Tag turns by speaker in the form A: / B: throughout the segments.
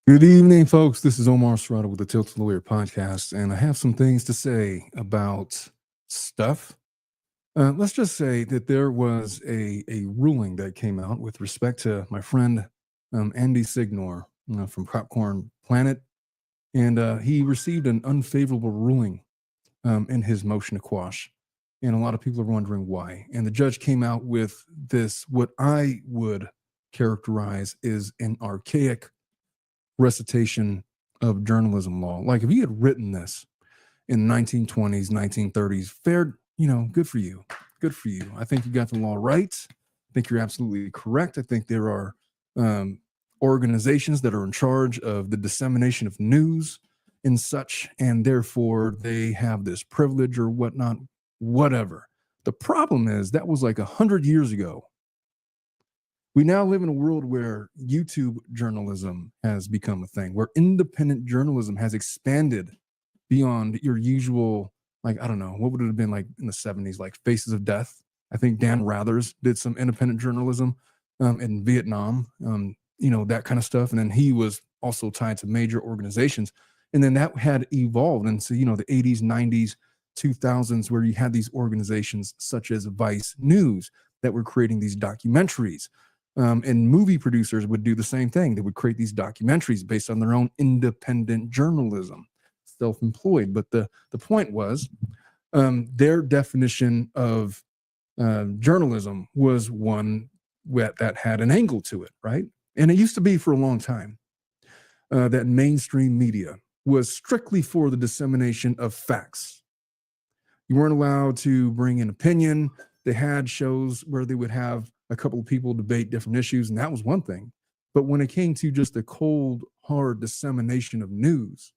A: Good evening, folks. This is Omar Serrata with the Tilted Lawyer podcast, and I have some things to say about stuff. Let's just say that there was a ruling that came out with respect to my friend Andy Signore from Popcorn Planet, and he received an unfavorable ruling in his motion to quash. And a lot of people are wondering why. And the judge came out with this, what I would characterize is an archaic recitation of journalism law. Like if you had written this in the 1920s, 1930s, fair, good for you. Good for you. I think you got the law right. I think you're absolutely correct. I think there are organizations that are in charge of the dissemination of news and such, and therefore they have this privilege or whatnot, whatever. The problem is that was like 100 years ago. We now live in a world where YouTube journalism has become a thing, where independent journalism has expanded beyond your usual, like, I don't know, what would it have been like in the 70s, like Faces of Death? I think Dan Rathers did some independent journalism in Vietnam, that kind of stuff. And then he was also tied to major organizations. And then that had evolved into, the 80s, 90s, 2000s, where you had these organizations such as Vice News that were creating these documentaries. And movie producers would do the same thing. They would create these documentaries based on their own independent journalism, self-employed. But the point was their definition of journalism was one that had an angle to it, right? And it used to be for a long time that mainstream media was strictly for the dissemination of facts. You weren't allowed to bring in opinion. They had shows where they would have a couple of people debate different issues, and that was one thing. But when it came to just the cold, hard dissemination of news,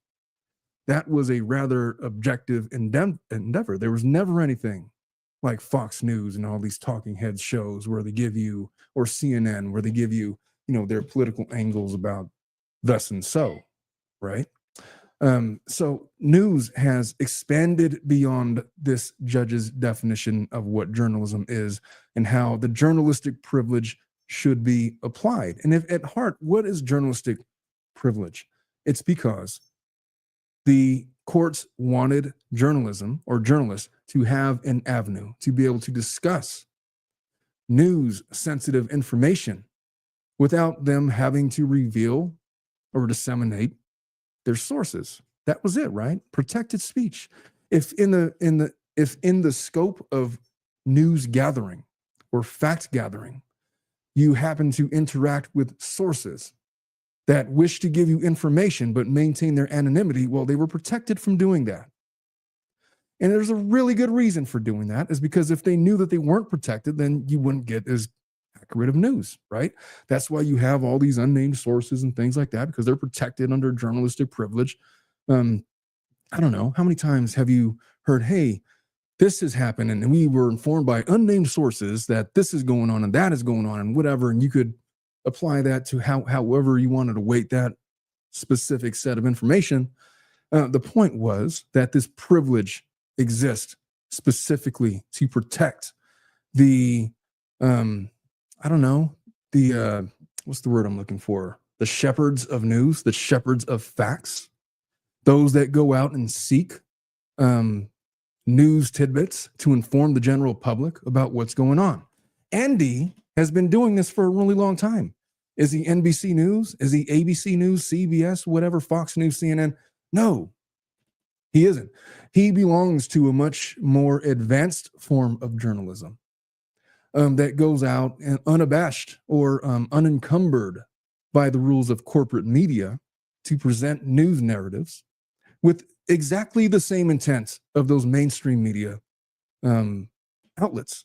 A: that was a rather objective endeavor. There was never anything like Fox News and all these talking head shows where they give you, or CNN, where they give you, their political angles about thus and so, right? So news has expanded beyond this judge's definition of what journalism is and how the journalistic privilege should be applied. And if at heart, what is journalistic privilege? It's because the courts wanted journalism or journalists to have an avenue to be able to discuss news sensitive information without them having to reveal or disseminate their sources. That was it, right? Protected speech. If in the scope of news gathering or fact gathering, you happen to interact with sources that wish to give you information but maintain their anonymity, well, they were protected from doing that. And there's a really good reason for doing that, is because if they knew that they weren't protected, then you wouldn't get as accurate of news, right? That's why you have all these unnamed sources and things like that, because they're protected under journalistic privilege. I don't know, how many times have you heard, hey, this has happened, and we were informed by unnamed sources that this is going on and that is going on and whatever, and you could apply that to however you wanted to weight that specific set of information. The point was that this privilege exists specifically to protect the what's the word I'm looking for? The shepherds of news, the shepherds of facts, those that go out and seek news tidbits to inform the general public about what's going on. Andy has been doing this for a really long time. Is he NBC News? Is he ABC News, CBS, whatever, Fox News, CNN? No, he isn't. He belongs to a much more advanced form of journalism that goes out and unabashed or unencumbered by the rules of corporate media to present news narratives with exactly the same intent of those mainstream media outlets.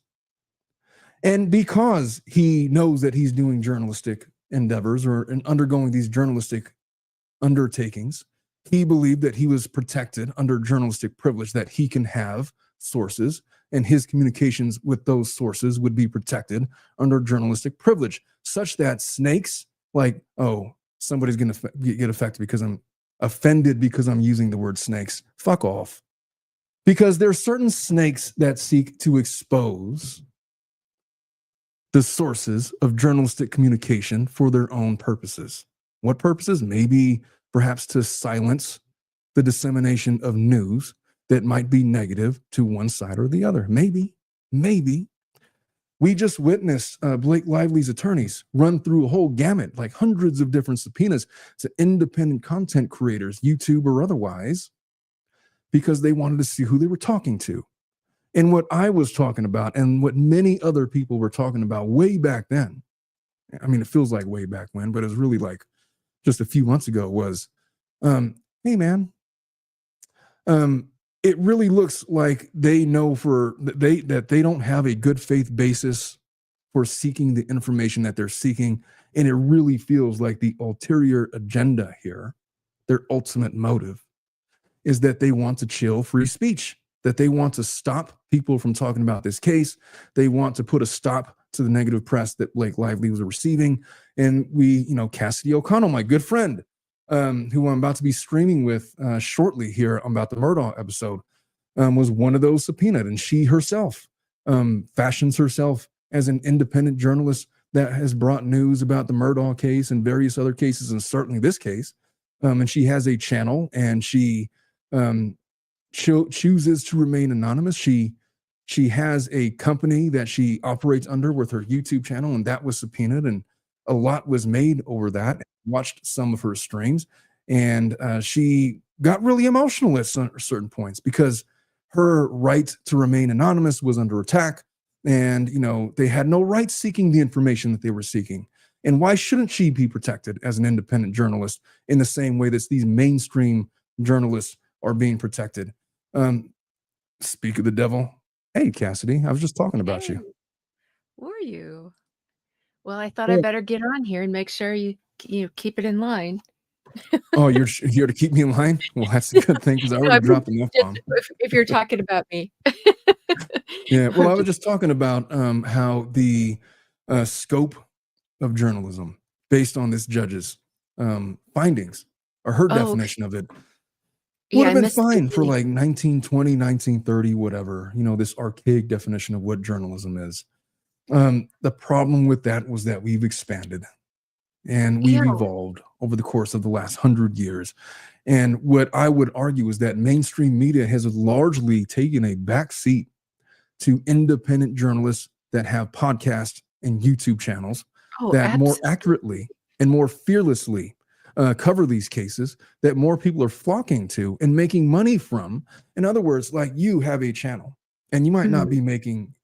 A: And because he knows that he's doing journalistic endeavors or undergoing these journalistic undertakings, he believed that he was protected under journalistic privilege, that he can have sources and his communications with those sources would be protected under journalistic privilege, such that snakes, like, oh, somebody's going to get affected because I'm offended because I'm using the word snakes. Fuck off. Because there are certain snakes that seek to expose the sources of journalistic communication for their own purposes. What purposes? Maybe perhaps to silence the dissemination of news that might be negative to one side or the other. Maybe. We just witnessed Blake Lively's attorneys run through a whole gamut, like hundreds of different subpoenas to independent content creators, YouTube or otherwise, because they wanted to see who they were talking to. And what I was talking about and what many other people were talking about way back then, I mean, it feels like way back when, but it was really like just a few months ago, was, hey, man, it really looks like they know that they don't have a good faith basis for seeking the information that they're seeking. And it really feels like the ulterior agenda here, their ultimate motive, is that they want to chill free speech, that they want to stop people from talking about this case. They want to put a stop to the negative press that Blake Lively was receiving. And Cassidy O'Connell, my good friend, who I'm about to be streaming with shortly here about the Murdaugh episode, was one of those subpoenaed. And she herself fashions herself as an independent journalist that has brought news about the Murdaugh case and various other cases, and certainly this case. And she has a channel, and she chooses to remain anonymous. She has a company that she operates under with her YouTube channel, and that was subpoenaed, and a lot was made over that. Watched some of her streams, and she got really emotional at certain points because her right to remain anonymous was under attack, and they had no right seeking the information that they were seeking. And why shouldn't she be protected as an independent journalist in the same way that these mainstream journalists are being protected? Speak of the devil. Hey, Cassidy, I was just talking about you.
B: Were you? Well, I thought I better get on here and make sure you keep it in line.
A: Oh, you're here to keep me in line? Well, that's a good thing because I already dropped an F-bomb.
B: If you're talking about me.
A: Yeah, well, I was just talking about how the scope of journalism based on this judge's findings, or her definition of it, would have been fine for like 1920, 1930, whatever, this archaic definition of what journalism is. The problem with that was that we've expanded and we've evolved over the course of the last 100 years. And what I would argue is that mainstream media has largely taken a back seat to independent journalists that have podcasts and YouTube channels that more accurately and more fearlessly cover these cases that more people are flocking to and making money from. In other words, like, you have a channel and you might not be making,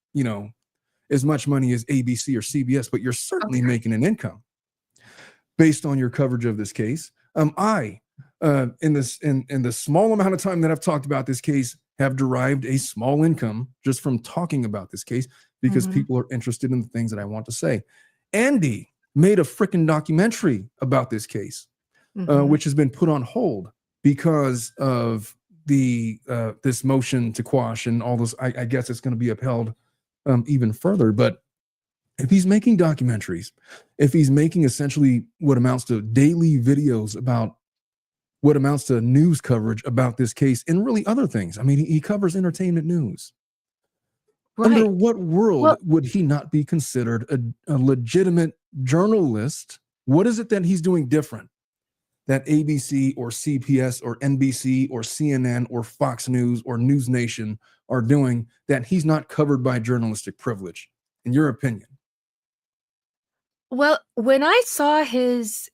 A: as much money as ABC or CBS, but you're certainly making an income based on your coverage of this case. In the small amount of time that I've talked about this case, have derived a small income just from talking about this case because people are interested in the things that I want to say. Andy made a freaking documentary about this case, which has been put on hold because of this motion to quash and all those. I guess it's going to be upheld even further. But if he's making documentaries, if he's making essentially what amounts to daily videos about what amounts to news coverage about this case and really other things. I mean, he covers entertainment news. Right. Under what world would he not be considered a legitimate journalist? What is it that he's doing different that ABC or CBS or NBC or CNN or Fox News or News Nation are doing that he's not covered by journalistic privilege, in your opinion?
B: Well, when I saw his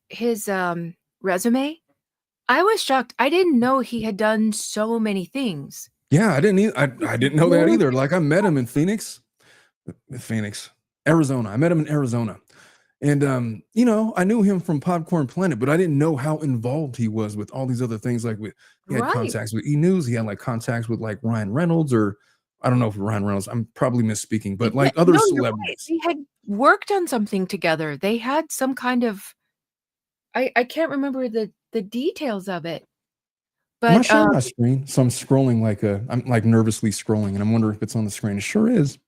B: resume, I was shocked. I didn't know he had done so many things.
A: Yeah, I didn't know that either. Like, I met him in Arizona. I met him in Arizona. And, I knew him from Popcorn Planet, but I didn't know how involved he was with all these other things. Like, he had contacts with E! News. He had like contacts with like Ryan Reynolds, or I don't know if Ryan Reynolds, I'm probably misspeaking, but like other celebrities.
B: They had worked on something together. They had some kind of, I can't remember the details of it. But
A: I'm not sharing my screen, so I'm scrolling I'm like nervously scrolling, and I'm wondering if it's on the screen. It sure is.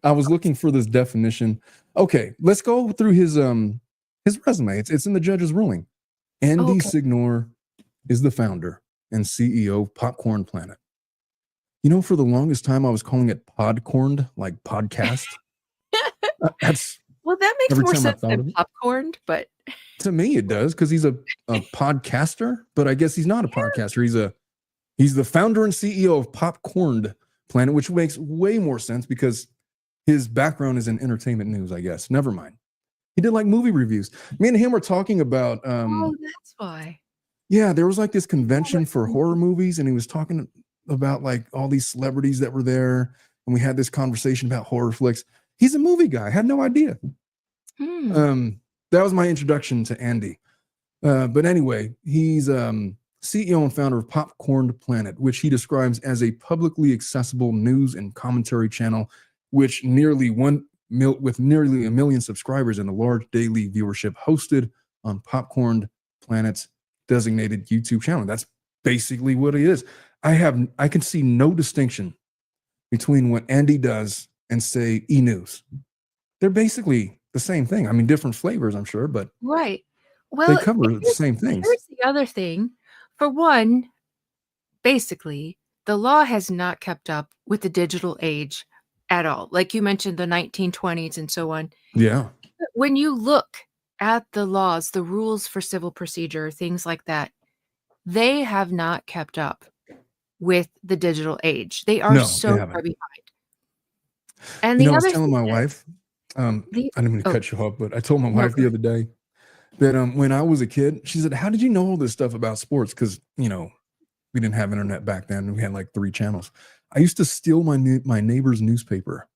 A: I was looking for this definition. Okay, let's go through his resume. It's in the judge's ruling. Andy Signore is the founder and CEO of Popcorn Planet. For the longest time I was calling it Podcorned, like podcast.
B: Well, that makes more sense than popcorned, but
A: To me, it does, because he's a podcaster, but I guess he's not a podcaster. He's the founder and CEO of Popcorned Planet, which makes way more sense because his background is in entertainment news, I guess. Never mind. He did like movie reviews. Me and him were talking about
B: Oh, that's why.
A: yeah, there was like this convention for horror movies, and he was talking about like all these celebrities that were there, and we had this conversation about horror flicks. He's a movie guy. I had no idea. That was my introduction to Andy. But anyway, he's CEO and founder of Popcorned Planet, which he describes as a publicly accessible news and commentary channel, which with nearly 1 million subscribers and a large daily viewership, hosted on Popcorned Planet's designated YouTube channel. That's basically what it is. I can see no distinction between what Andy does and, say, E-News. They're basically the same thing. I mean, different flavors, I'm sure, but
B: right. Well,
A: they cover the same things.
B: Here's the other thing. For one, basically, the law has not kept up with the digital age at all. Like you mentioned, the 1920s and so on.
A: Yeah.
B: When you look at the laws, the rules for civil procedure, things like that, they have not kept up with the digital age. They are so far behind. And
A: I was telling my wife, I didn't mean to cut you off, but I told my wife the other day that when I was a kid, she said, "How did you know all this stuff about sports?" Because, we didn't have internet back then. We had like 3 channels. I used to steal my neighbor's newspaper.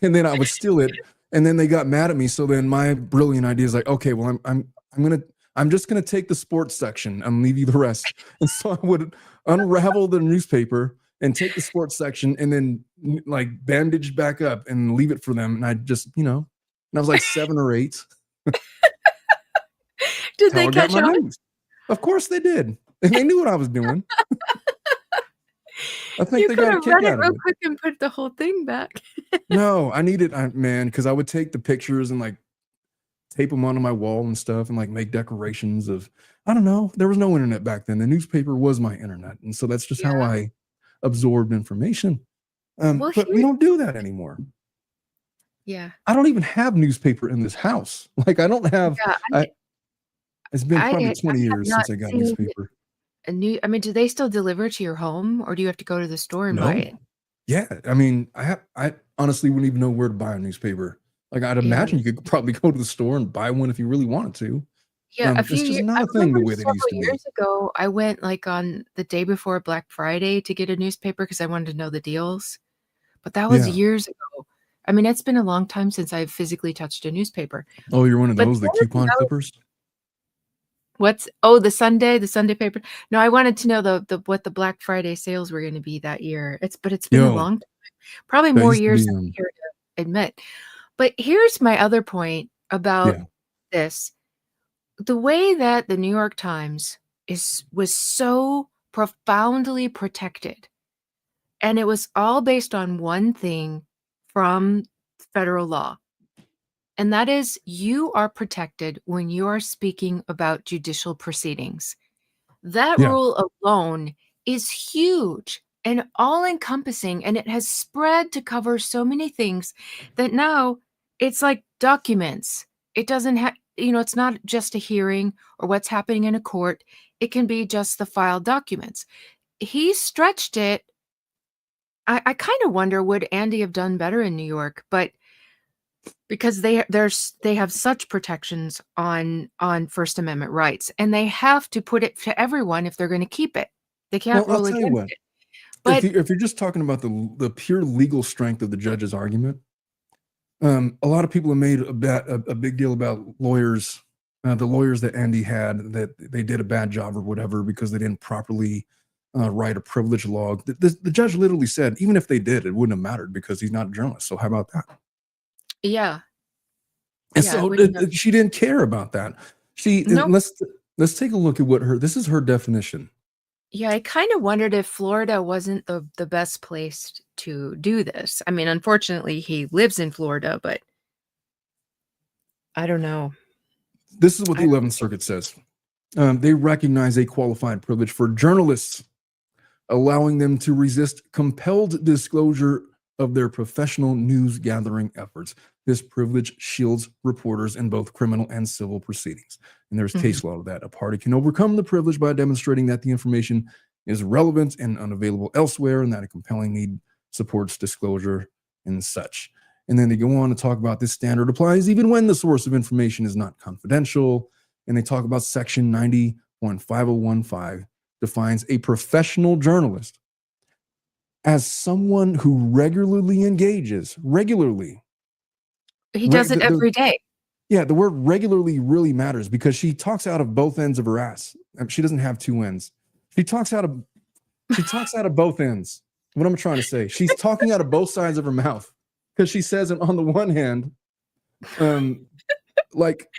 A: And then I would steal it, and then they got mad at me. So then my brilliant idea is like, okay, well, I'm just gonna take the sports section and leave you the rest. And so I would unravel the newspaper and take the sports section and then like bandage back up and leave it for them. And I just, and I was like 7 or 8.
B: Did they catch on?
A: Of course they did. And they knew what I was doing. I think they got a kick
B: out of it.
A: Real
B: quick and put the whole thing back.
A: No, I needed, because I would take the pictures and like tape them onto my wall and stuff and like make decorations of, I don't know. There was no internet back then. The newspaper was my internet. And so that's just how I absorbed information. But we don't do that anymore.
B: Yeah.
A: I don't even have newspaper in this house. Like I don't have, it's been probably 20 years since I got newspaper.
B: Do they still deliver to your home, or do you have to go to the store and buy it?
A: Yeah. I honestly wouldn't even know where to buy a newspaper. Like I'd imagine you could probably go to the store and buy one if you really wanted to.
B: Yeah,
A: it's just not a thing the way they used to be.
B: Years ago, I went like on the day before Black Friday to get a newspaper because I wanted to know the deals. But that was years ago. It's been a long time since I've physically touched a newspaper.
A: Oh, you're one of those, the coupon clippers?
B: The Sunday paper? No, I wanted to know what the Black Friday sales were going to be that year. But it's been a long time. Probably more years than I care to admit. But here's my other point about this. The way that the New York Times was so profoundly protected, and it was all based on one thing from federal law, and that is you are protected when you are speaking about judicial proceedings. That rule alone is huge and all-encompassing, and it has spread to cover so many things that now it's like documents. It doesn't have, it's not just a hearing or what's happening in a court. It can be just the filed documents. He stretched it. I kind of wonder, would Andy have done better in New York? But because they have such protections on First Amendment rights, and they have to put it to everyone if they're going to keep it. They can't rule against it. But
A: if you're just talking about the pure legal strength of the judge's argument, a lot of people have made a big deal about lawyers, the lawyers that Andy had, that they did a bad job or whatever because they didn't properly write a privilege log. The judge literally said, even if they did, it wouldn't have mattered because he's not a journalist. So how about that?
B: Yeah.
A: And so she didn't care about that. Let's take a look at this is her definition.
B: Yeah, I kind of wondered if Florida wasn't the best place to do this. Unfortunately, he lives in Florida, but I don't know.
A: This is what the 11th Circuit says. They recognize a qualified privilege for journalists, allowing them to resist compelled disclosure of their professional news gathering efforts. This privilege shields reporters in both criminal and civil proceedings. And there's case law of that. A party can overcome the privilege by demonstrating that the information is relevant and unavailable elsewhere, and that a compelling need supports disclosure and such. And then they go on to talk about this standard applies even when the source of information is not confidential. And they talk about section 90.5015 defines a professional journalist as someone who regularly engages.
B: He does it every day.
A: Yeah, the word regularly really matters because she talks out of both ends of her ass. She doesn't have two ends. She talks out of both ends. What I'm trying to say, she's talking out of both sides of her mouth because she says, on the one hand, like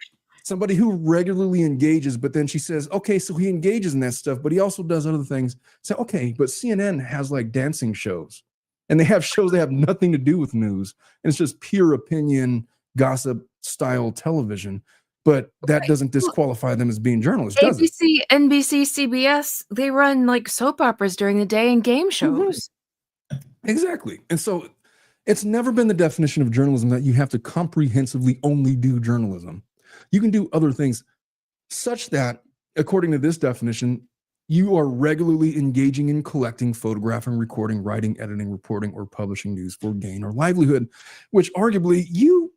A: somebody who regularly engages, but then she says, okay, so he engages in that stuff, but he also does other things. So, okay, but CNN has like dancing shows, and they have shows that have nothing to do with news, and it's just pure opinion, gossip style television. But that doesn't disqualify them as being journalists, does it?
B: ABC, NBC, CBS, they run like soap operas during the day and game shows.
A: Exactly. And so it's never been the definition of journalism that you have to comprehensively only do journalism. You can do other things such that, according to this definition, you are regularly engaging in collecting, photographing, recording, writing, editing, reporting, or publishing news for gain or livelihood, which arguably you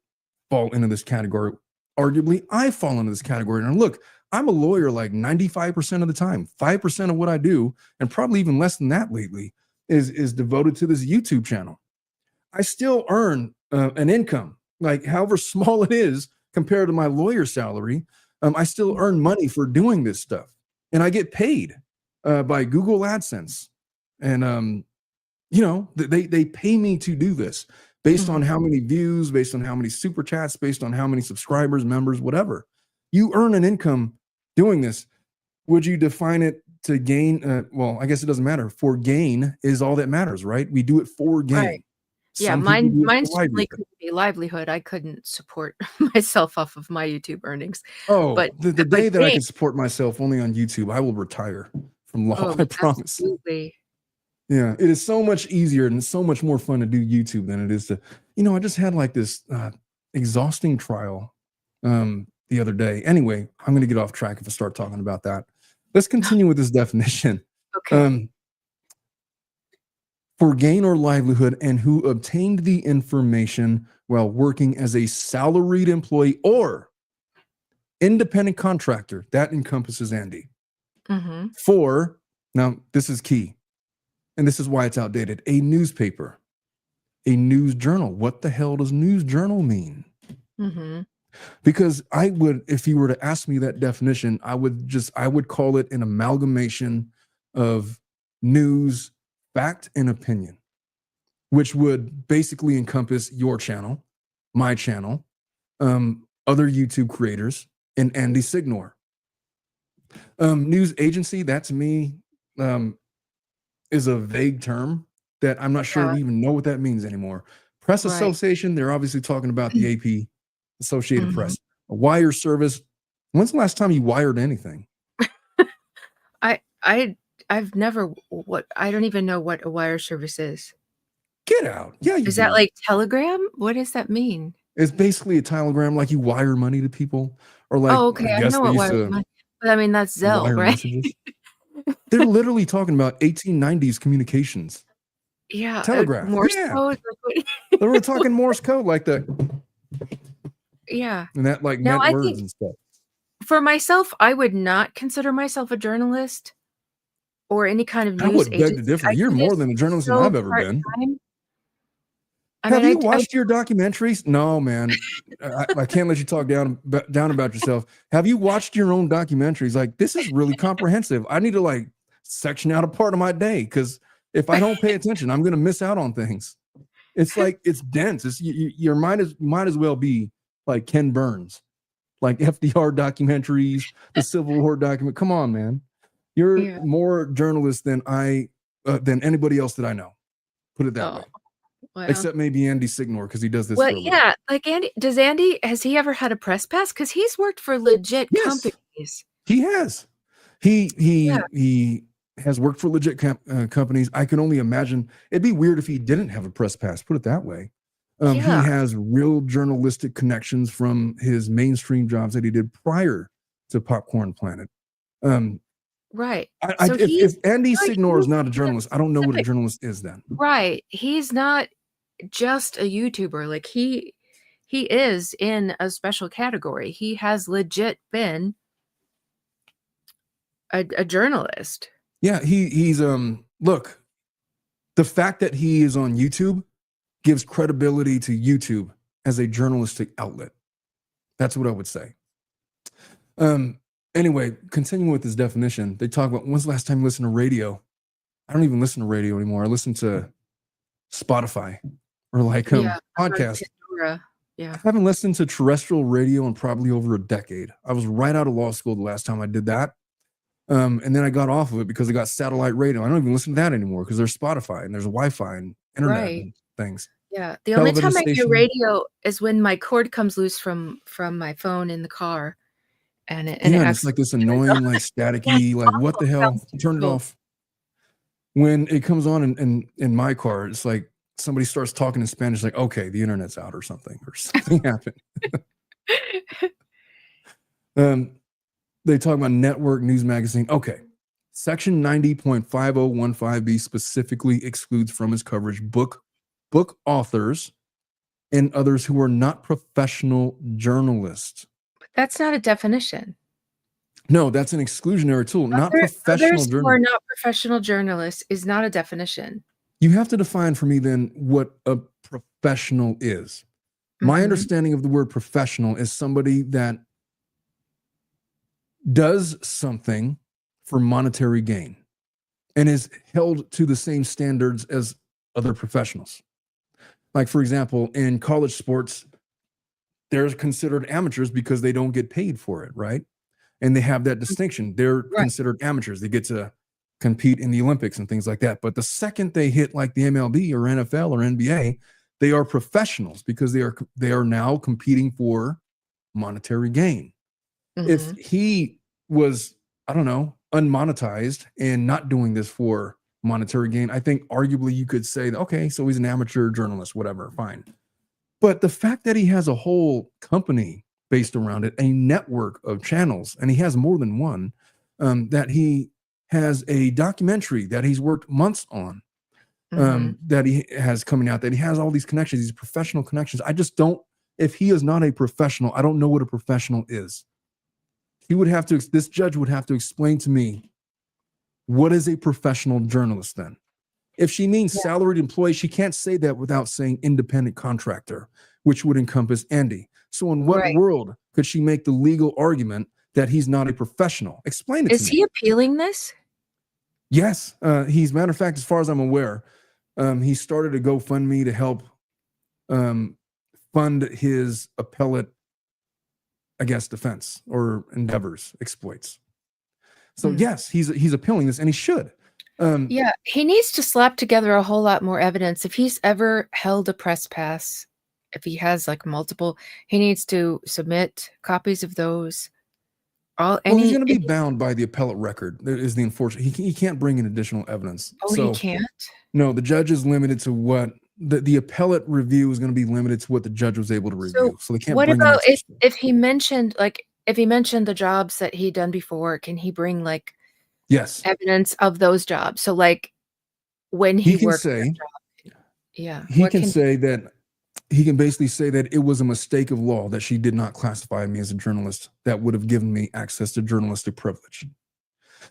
A: fall into this category. Arguably, I fall into this category. And look, I'm a lawyer like 95% of the time. 5% of what I do, and probably even less than that lately, is devoted to this YouTube channel. I still earn an income, like however small it is compared to my lawyer salary. I still earn money for doing this stuff, and I get paid by Google AdSense, and they pay me to do this based on how many views, based on how many super chats, based on how many subscribers, members, whatever. You earn an income doing this. Would you define it to gain? Well, I guess it doesn't matter. For gain is all that matters, right? We do it for gain.
B: Right. Yeah, mine certainly couldn't be livelihood. I couldn't support myself off of my YouTube earnings.
A: Oh,
B: but
A: the day that I can support myself only on YouTube, I will retire from law. I promise.
B: Absolutely.
A: Yeah, it is so much easier and so much more fun to do YouTube than it is to, I just had like this exhausting trial the other day. Anyway, I'm going to get off track if I start talking about that. Let's continue with this definition.
B: Okay.
A: For gain or livelihood, and who obtained the information while working as a salaried employee or independent contractor. That encompasses Andy. For, now this is key, and this is why it's outdated, a newspaper, a news journal. What the hell does news journal mean? Because I would, if you were to ask me that definition, I would call it an amalgamation of news, fact, and opinion, which would basically encompass your channel, my channel, other YouTube creators, and Andy Signore. News agency, that to me is a vague term that I'm not sure we even know what that means anymore. Press association, they're obviously talking about the AP, Associated Press. A wire service, when's the last time you wired anything?
B: I've never, I don't even know what a wire service is.
A: Get out. Yeah,
B: is that like Telegram? What does that mean?
A: It's basically a telegram, like you wire money to people, or like,
B: I know what wire money, but I mean that's Zelle, right?
A: They're literally talking about 1890s communications.
B: Yeah,
A: telegraph.
B: Morse code.
A: They were talking Morse code like that.
B: Yeah,
A: and that like meant words and stuff.
B: For myself, I would not consider myself a journalist or any kind of news
A: I would beg
B: agency.
A: to differ. You're more than a journalist than I've ever been. Have you watched your documentaries? No, man. I can't let you talk down about yourself. Have you watched your own documentaries? Like, this is really comprehensive. I need to like section out a part of my day, because if I don't pay attention, I'm going to miss out on things. It's like, it's dense. It's your mind might as well be like Ken Burns, like FDR documentaries, the Civil War document. Come on, man. You're more journalist than than anybody else that I know. Put it that way. Well, except maybe Andy Signore, because he does this.
B: Well, yeah, like Andy. Has he ever had a press pass? Because he's worked for legit companies.
A: He has. He has worked for legit companies. I can only imagine it'd be weird if he didn't have a press pass, put it that way. He has real journalistic connections from his mainstream jobs that he did prior to Popcorn Planet.
B: Right.
A: If Andy Signore is not a journalist, I don't know what a journalist is then.
B: Right. He's not just a YouTuber. Like he is in a special category. He has legit been a journalist.
A: Yeah, he's look, the fact that he is on YouTube gives credibility to YouTube as a journalistic outlet. That's what I would say. Anyway, continuing with this definition, they talk about when's the last time you listened to radio? I don't even listen to radio anymore. I listen to Spotify or like podcasts.
B: Yeah.
A: I haven't listened to terrestrial radio in probably over a decade. I was right out of law school the last time I did that. And then I got off of it because I got satellite radio. I don't even listen to that anymore because there's Spotify and there's Wi-Fi and internet and things.
B: Yeah. The only time I hear radio is when my cord comes loose from my phone in the car. And it's
A: like this annoying, like staticky, like what the hell? Turn it off. When it comes on in my car, it's like somebody starts talking in Spanish, like, okay, the internet's out or something happened. They talk about network news magazine. Okay. Section 90.5015B specifically excludes from its coverage book authors and others who are not professional journalists.
B: That's not a definition.
A: No, that's an exclusionary tool. Not professional journalists.
B: Who are not professional journalists is not a definition.
A: You have to define for me then what a professional is. My understanding of the word professional is somebody that does something for monetary gain and is held to the same standards as other professionals. Like, for example, in college sports, they're considered amateurs because they don't get paid for it, right? And they have that distinction. They're considered amateurs. They get to compete in the Olympics and things like that. But the second they hit like the MLB or NFL or NBA, they are professionals because they are now competing for monetary gain. If he was, I don't know, unmonetized and not doing this for monetary gain, I think arguably you could say, okay, so he's an amateur journalist, whatever, fine. But the fact that he has a whole company based around it, a network of channels, and he has more than one, that he has a documentary that he's worked months on, that he has coming out, that he has all these connections, these professional connections. I just don't, if he is not a professional, I don't know what a professional is. This judge would have to explain to me, what is a professional journalist then? If she means salaried employee, she can't say that without saying independent contractor, which would encompass Andy. So in what world could she make the legal argument that he's not a professional? Explain it to me.
B: Is he appealing this?
A: Yes. He's, matter of fact, as far as I'm aware, he started a GoFundMe to help fund his appellate, I guess, defense or endeavors, exploits. So yes, he's appealing this, and he should.
B: He needs to slap together a whole lot more evidence. If he's ever held a press pass, if he has like multiple, he needs to submit copies of those.
A: He's going to be bound by the appellate record. There is the unfortunate. He can't bring in additional evidence.
B: He can't?
A: No, the judge is limited to what the appellate review is going to be limited to what the judge was able to review. So they can't.
B: What about if he mentioned the jobs that he'd done before? Can he bring like evidence of those jobs? So like when he
A: can
B: worked
A: say,
B: job,
A: he can basically say that it was a mistake of law that she did not classify me as a journalist that would have given me access to journalistic privilege.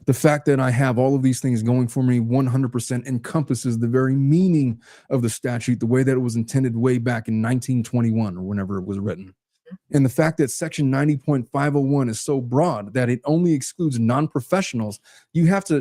A: The fact that I have all of these things going for me 100% encompasses the very meaning of the statute, the way that it was intended way back in 1921 or whenever it was written. And the fact that section 90.501 is so broad that it only excludes non-professionals,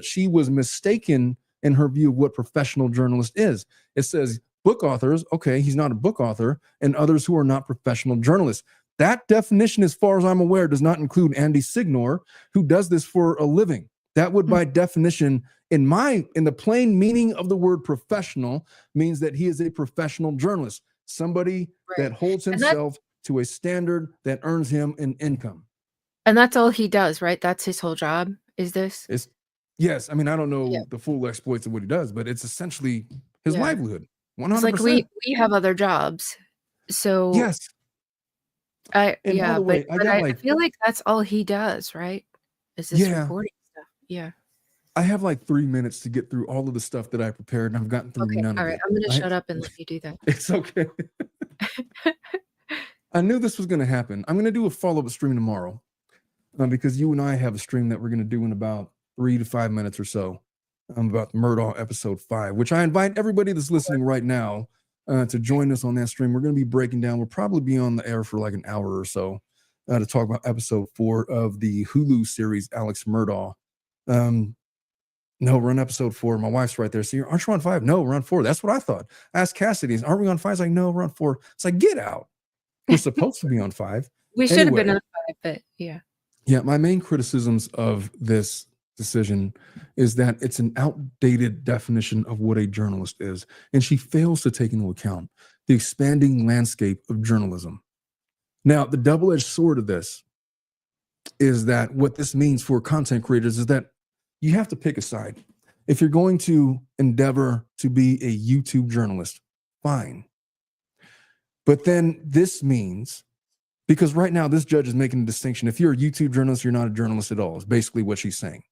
A: she was mistaken in her view of what professional journalist is. It says book authors, okay, he's not a book author, and others who are not professional journalists. That definition, as far as I'm aware, does not include Andy Signore, who does this for a living. That would, by definition, in the plain meaning of the word professional, means that he is a professional journalist, somebody that holds himself to a standard that earns him an income.
B: And that's all he does, right? That's his whole job, is this?
A: Yes, I mean, I don't
B: Yeah.
A: know the full exploits of what he does, but it's essentially his
B: Yeah.
A: livelihood.
B: It's like
A: 100%.
B: we have other jobs. So
A: Yes. And by the
B: but
A: way, I got
B: I
A: like,
B: feel like that's all he does, right? Is this
A: yeah,
B: reporting stuff. Yeah.
A: I have like 3 minutes to get through all of the stuff that I prepared, and I've gotten through
B: Okay.
A: none
B: All
A: of
B: right.
A: it.
B: I'm gonna shut up and let you do that.
A: It's okay. I knew this was going to happen. I'm going to do a follow-up stream tomorrow because you and I have a stream that we're going to do in about 3 to 5 minutes or so about Murdaugh episode 5, which I invite everybody that's listening right now to join us on that stream. We're going to be breaking down. We'll probably be on the air for like an hour or so to talk about episode 4 of the Hulu series, Alex Murdaugh. No, we're on episode 4. My wife's right there. So aren't you on 5? No, we're on 4. That's what I thought. I asked Cassidy, aren't we on 5? It's like, no, we're on 4. It's like, get out. We're supposed to be on 5.
B: We should have been on 5, but yeah.
A: Yeah, my main criticisms of this decision is that it's an outdated definition of what a journalist is, and she fails to take into account the expanding landscape of journalism. Now, the double-edged sword of this is that what this means for content creators is that you have to pick a side. If you're going to endeavor to be a YouTube journalist, fine. But then this means, because right now this judge is making a distinction. If you're a YouTube journalist, you're not a journalist at all, is basically what she's saying.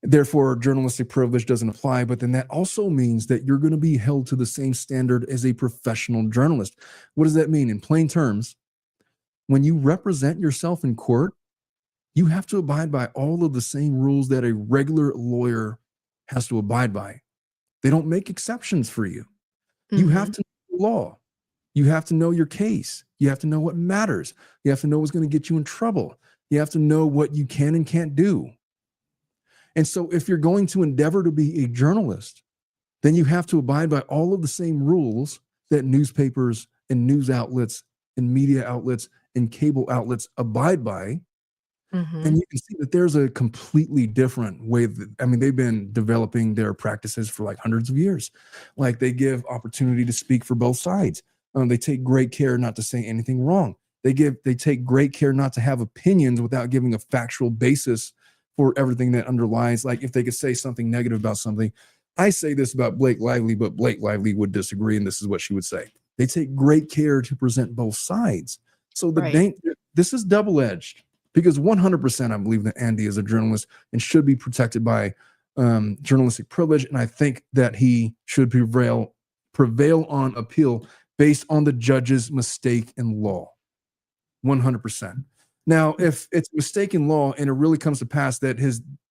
A: Therefore, journalistic privilege doesn't apply, but then that also means that you're going to be held to the same standard as a professional journalist. What does that mean? In plain terms, when you represent yourself in court, you have to abide by all of the same rules that a regular lawyer has to abide by. They don't make exceptions for you. You have to know the law. You have to know your case. You have to know what matters. You have to know what's going to get you in trouble. You have to know what you can and can't do. And so if you're going to endeavor to be a journalist, then you have to abide by all of the same rules that newspapers and news outlets and media outlets and cable outlets abide by. And you can see that there's a completely different way they've been developing their practices for like hundreds of years. Like they give opportunity to speak for both sides. They take great care not to say anything wrong. They take great care not to have opinions without giving a factual basis for everything that underlies. Like if they could say something negative about something, I say this about Blake Lively, but Blake Lively would disagree, and this is what she would say. They take great care to present both sides. So this is double-edged. Because 100% I believe that Andy is a journalist and should be protected by journalistic privilege. And I think that he should prevail on appeal based on the judge's mistake in law. 100%. Now, if it's a mistake in law and it really comes to pass that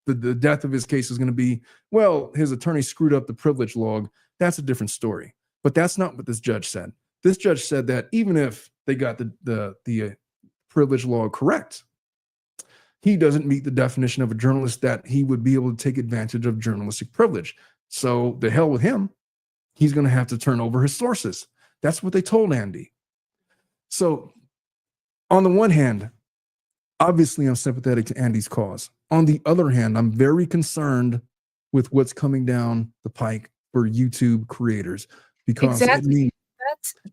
A: the death of his case is going to be, well, his attorney screwed up the privilege log, that's a different story. But that's not what this judge said. This judge said that even if they got the privilege log correct, he doesn't meet the definition of a journalist that he would be able to take advantage of journalistic privilege. So the hell with him. He's going to have to turn over his sources. That's what they told Andy. So on the one hand, obviously I'm sympathetic to Andy's cause. On the other hand, I'm very concerned with what's coming down the pike for YouTube creators because it means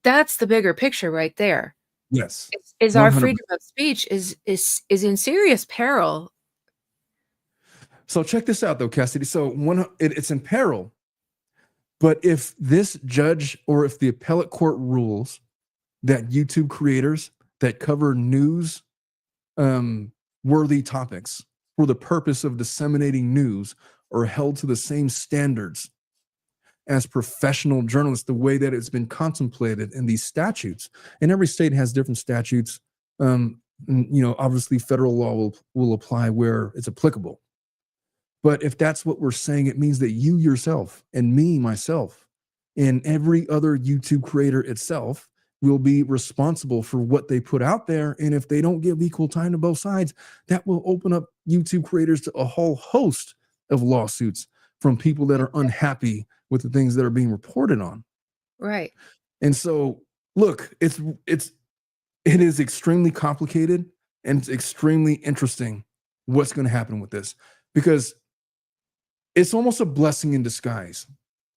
B: that's the bigger picture right there.
A: Yes.
B: Is our freedom of speech is in serious peril.
A: So check this out though, Cassidy. So it's in peril, but if this judge or if the appellate court rules that YouTube creators that cover news worthy topics for the purpose of disseminating news are held to the same standards as professional journalists, the way that it's been contemplated in these statutes. And every state has different statutes. Obviously federal law will apply where it's applicable. But if that's what we're saying, it means that you yourself and me, myself, and every other YouTube creator itself will be responsible for what they put out there. And if they don't give equal time to both sides, that will open up YouTube creators to a whole host of lawsuits from people that are unhappy with the things that are being reported on.
B: Right.
A: And so, look, it is extremely complicated and it's extremely interesting what's going to happen with this, because it's almost a blessing in disguise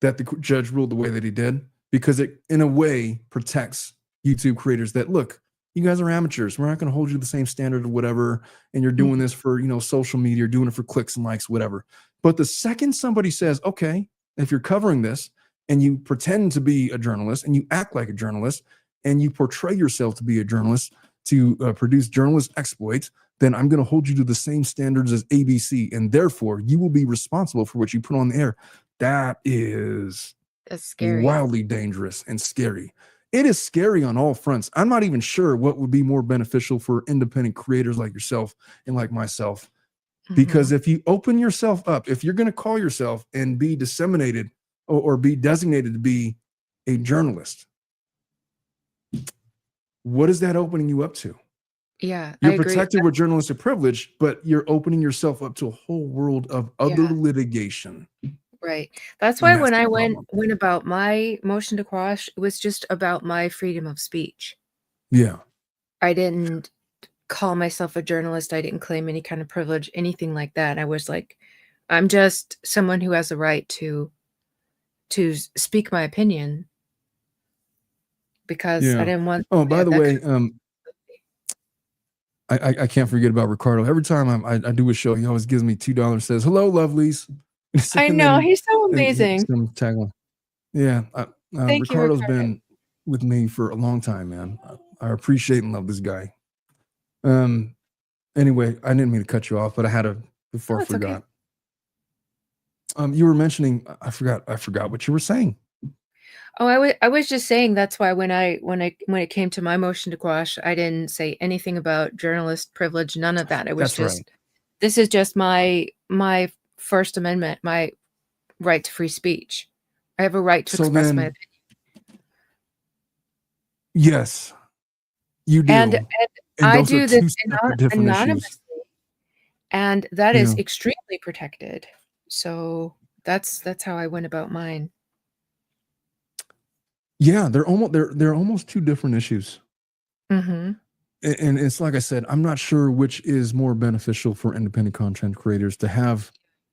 A: that the judge ruled the way that he did, because it, in a way, protects YouTube creators that, look, you guys are amateurs. We're not going to hold you to the same standard or whatever. And you're doing this for, social media, you're doing it for clicks and likes, whatever. But the second somebody says, okay, if you're covering this and you pretend to be a journalist and you act like a journalist and you portray yourself to be a journalist to produce journalist exploits, then I'm going to hold you to the same standards as ABC. And therefore, you will be responsible for what you put on the air. That's
B: scary.
A: Wildly dangerous and scary. It is scary on all fronts. I'm not even sure what would be more beneficial for independent creators like yourself and like myself. Because if you open yourself up, if you're going to call yourself and be disseminated or be designated to be a journalist, what is that opening you up to?
B: Yeah,
A: you're protected with journalistic privilege, but you're opening yourself up to a whole world of other litigation.
B: Right. That's why when I went about my motion to quash, it was just about my freedom of speech.
A: Yeah.
B: I didn't call myself a journalist. I didn't claim any kind of privilege, anything like that. I was like, I'm just someone who has a right to speak my opinion because I didn't want.
A: Oh, by the way, I can't forget about Ricardo. Every time I do a show, he always gives me $2. Says, "Hello, lovelies."
B: I know, he's so amazing.
A: Yeah,
B: Thank you,
A: Ricardo's been with me for a long time, man. I appreciate and love this guy. Anyway, I didn't mean to cut you off, but I had before I forgot. Okay. You were mentioning, I forgot what you were saying.
B: Oh, I was just saying that's why when it came to my motion to quash, I didn't say anything about journalist privilege, none of that. It was this is just my First Amendment, my right to free speech. I have a right to express my opinion.
A: Yes, you do.
B: And I do this anonymously, and that is extremely protected. So that's how I went about mine.
A: Yeah, they're almost two different issues. And it's like I said, I'm not sure which is more beneficial for independent content creators, to have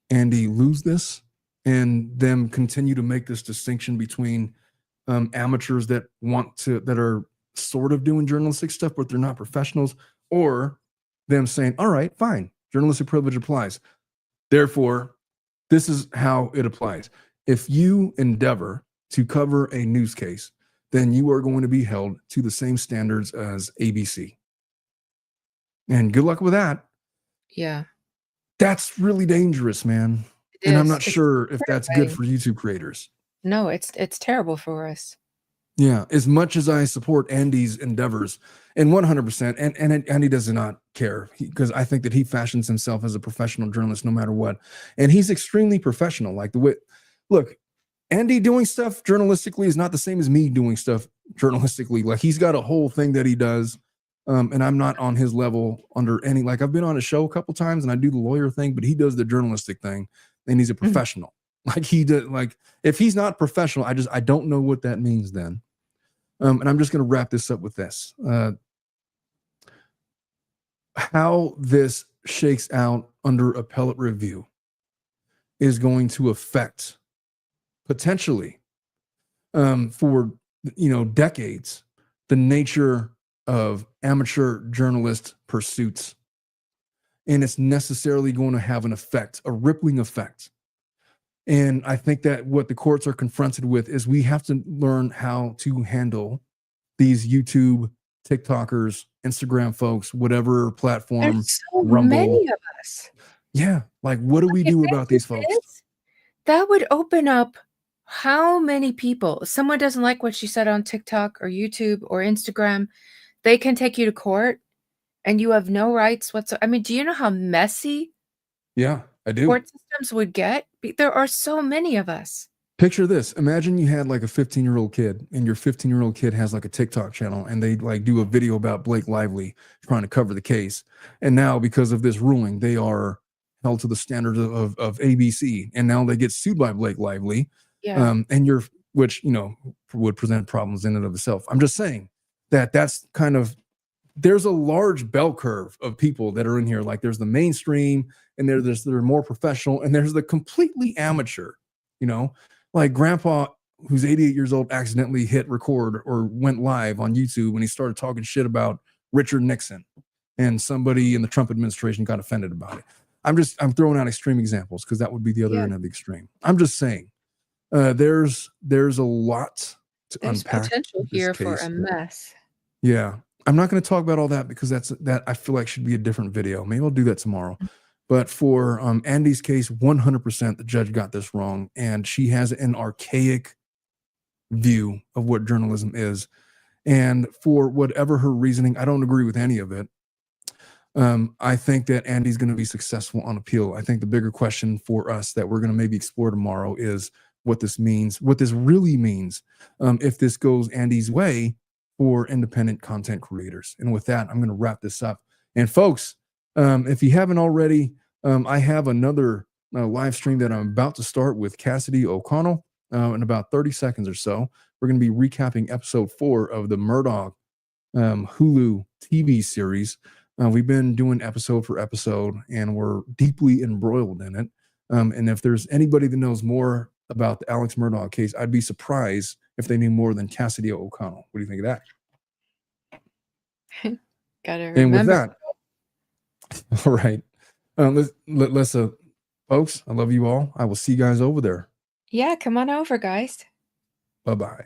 A: Andy lose this and them continue to make this distinction between amateurs that are sort of doing journalistic stuff, but they're not professionals, or them saying, all right, fine, journalistic privilege applies. Therefore, this is how it applies. If you endeavor to cover a news case, then you are going to be held to the same standards as ABC. And good luck with that.
B: Yeah.
A: That's really dangerous, man. And I'm not sure if that's good for YouTube creators.
B: No, it's terrible for us.
A: Yeah, as much as I support Andy's endeavors, and 100%, and Andy does not care, because I think that he fashions himself as a professional journalist no matter what. And he's extremely professional. Like look, Andy doing stuff journalistically is not the same as me doing stuff journalistically. Like, he's got a whole thing that he does. And I'm not on his level under any, like, I've been on a show a couple times and I do the lawyer thing, but he does the journalistic thing, and he's a professional. Like, he did, like, if he's not professional, I don't know what that means then. And I'm just going to wrap this up with this. How this shakes out under appellate review is going to affect, potentially, for decades, the nature of amateur journalist pursuits. And it's necessarily going to have an effect, a rippling effect. And I think that what the courts are confronted with is we have to learn how to handle these YouTube, TikTokers, Instagram folks, whatever platform,
B: There's so
A: Rumble.
B: Many of us.
A: Yeah. Like, what do we do about these folks?
B: That would open up how many people. If someone doesn't like what she said on TikTok or YouTube or Instagram, they can take you to court and you have no rights whatsoever. I mean, do you know how messy
A: I do.
B: Court systems would get? There are so many of us.
A: Picture this. Imagine you had like a 15-year-old kid, and your 15-year-old kid has like a TikTok channel, and they like do a video about Blake Lively trying to cover the case. And now, because of this ruling, they are held to the standards of ABC, and now they get sued by Blake Lively.
B: Yeah.
A: Which would present problems in and of itself. I'm just saying that's kind of, there's a large bell curve of people that are in here. Like, there's the mainstream, and there's more professional, and there's the completely amateur, like grandpa who's 88 years old accidentally hit record or went live on YouTube when he started talking shit about Richard Nixon, and somebody in the Trump administration got offended about it. I'm throwing out extreme examples because that would be the other end of the extreme. I'm just saying, there's a lot to unpack.
B: Potential here for a mess.
A: Yeah. I'm not going to talk about all that because that I feel like should be a different video. Maybe I'll do that tomorrow. But for Andy's case, 100% the judge got this wrong, and she has an archaic view of what journalism is. And for whatever her reasoning, I don't agree with any of it. I think that Andy's going to be successful on appeal. I think the bigger question for us that we're going to maybe explore tomorrow is what this means, what this really means, if this goes Andy's way for independent content creators. And with that, I'm going to wrap this up. And folks, if you haven't already, I have another live stream that I'm about to start with Cassidy O'Connell in about 30 seconds or so. We're going to be recapping episode 4 of the Murdoch Hulu TV series. We've been doing episode for episode, and we're deeply embroiled in it. And if there's anybody that knows more about the Alex Murdaugh case, I'd be surprised if they knew more than Cassidy O'Connell. What do you think of that?
B: Gotta remember.
A: And with that, all right. Let's folks, I love you all. I will see you guys over there.
B: Yeah, come on over, guys.
A: Bye-bye.